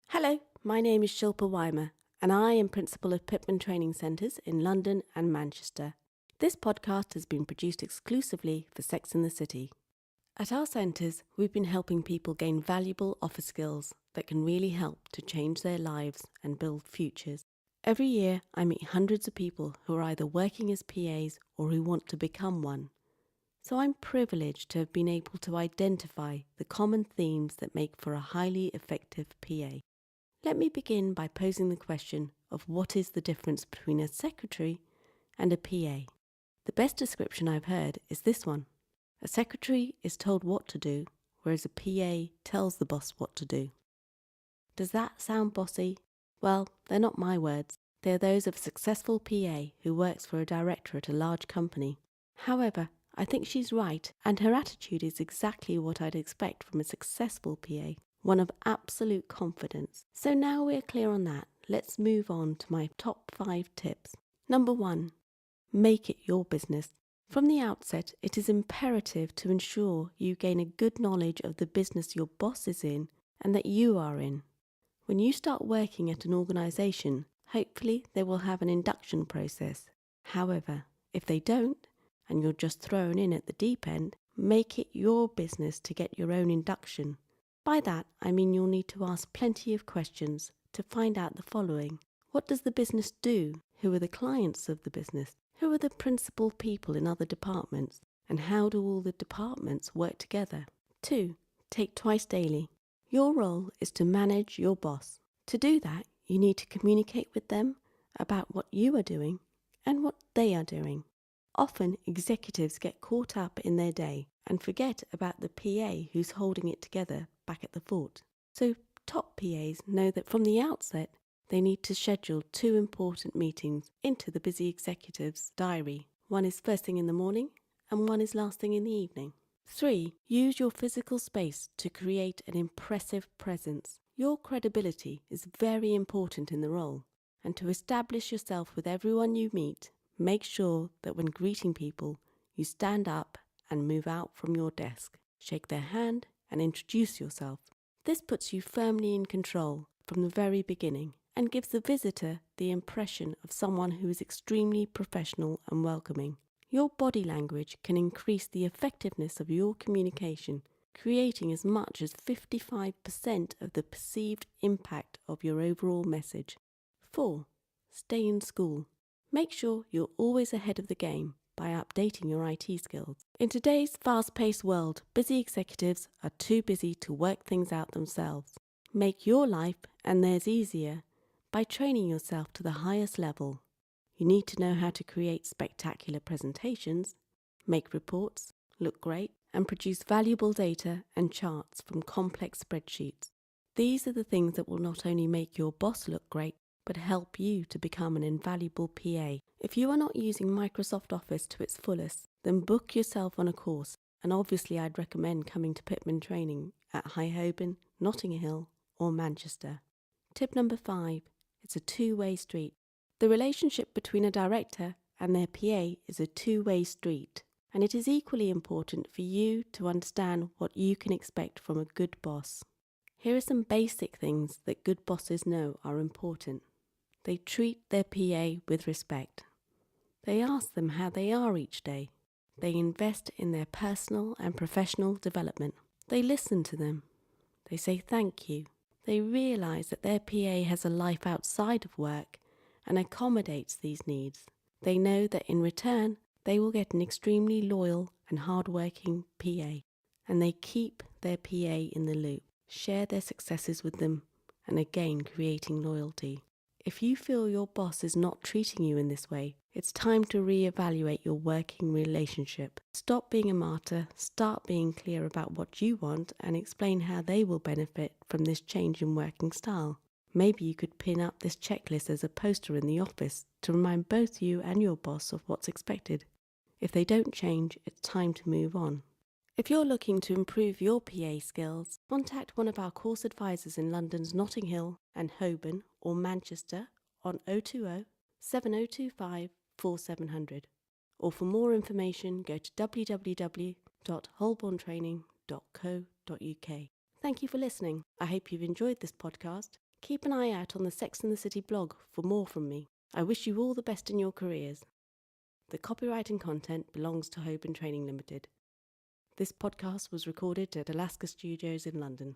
Hello, my name is Shilpa Wymer, and I am Principal of Pitman Training Centres in London and Manchester. This podcast has been produced exclusively for Sex and the City. At our centres, we've been helping people gain valuable office skills that can really help to change their lives and build futures. Every year, I meet hundreds of people who are either working as PAs or who want to become one. So I'm privileged to have been able to identify the common themes that make for a highly effective PA. Let me begin by posing the question of what is the difference between a secretary and a PA. The best description I've heard is this one. A secretary is told what to do, whereas a PA tells the boss what to do. Does that sound bossy? Well, they're not my words. They're those of a successful PA who works for a director at a large company. However, I think she's right, and her attitude is exactly what I'd expect from a successful PA, one of absolute confidence. So now we're clear on that, let's move on to my top 5 tips. Number 1, make it your business. From the outset, it is imperative to ensure you gain a good knowledge of the business your boss is in and that you are in. When you start working at an organisation, hopefully they will have an induction process. However, if they don't, and you're just thrown in at the deep end, make it your business to get your own induction. By that, I mean you'll need to ask plenty of questions to find out the following. What does the business do? Who are the clients of the business? Who are the principal people in other departments? And how do all the departments work together? 2. Take twice daily. Your role is to manage your boss. To do that, you need to communicate with them about what you are doing and what they are doing. Often, executives get caught up in their day and forget about the PA who's holding it together back at the fort. So, top PAs know that from the outset, they need to schedule 2 important meetings into the busy executive's diary. One is first thing in the morning and one is last thing in the evening. 3. Use your physical space to create an impressive presence. Your credibility is very important in the role, and to establish yourself with everyone you meet, make sure that when greeting people, you stand up and move out from your desk, shake their hand and introduce yourself. This puts you firmly in control from the very beginning and gives the visitor the impression of someone who is extremely professional and welcoming. Your body language can increase the effectiveness of your communication, creating as much as 55% of the perceived impact of your overall message. 4. Stay in school. Make sure you're always ahead of the game by updating your IT skills. In today's fast-paced world, busy executives are too busy to work things out themselves. Make your life and theirs easier by training yourself to the highest level. You need to know how to create spectacular presentations, make reports, look great, and produce valuable data and charts from complex spreadsheets. These are the things that will not only make your boss look great, but help you to become an invaluable PA. If you are not using Microsoft Office to its fullest, then book yourself on a course, and obviously I'd recommend coming to Pitman Training at High Holborn, Notting Hill or Manchester. Tip number 5, it's a two-way street. The relationship between a director and their PA is a two-way street, and it is equally important for you to understand what you can expect from a good boss. Here are some basic things that good bosses know are important. They treat their PA with respect. They ask them how they are each day. They invest in their personal and professional development. They listen to them. They say thank you. They realise that their PA has a life outside of work and accommodates these needs. They know that in return, they will get an extremely loyal and hard-working PA. And they keep their PA in the loop, share their successes with them, and again creating loyalty. If you feel your boss is not treating you in this way, it's time to reevaluate your working relationship. Stop being a martyr, start being clear about what you want, and explain how they will benefit from this change in working style. Maybe you could pin up this checklist as a poster in the office to remind both you and your boss of what's expected. If they don't change, it's time to move on. If you're looking to improve your PA skills, contact one of our course advisors in London's Notting Hill and Holborn or Manchester on 020 7025 4700 or for more information go to www.holborntraining.co.uk. Thank you for listening. I hope you've enjoyed this podcast. Keep an eye out on the Sex and the City blog for more from me. I wish you all the best in your careers. The copyright and content belongs to Holborn Training Limited. This podcast was recorded at Alaska Studios in London.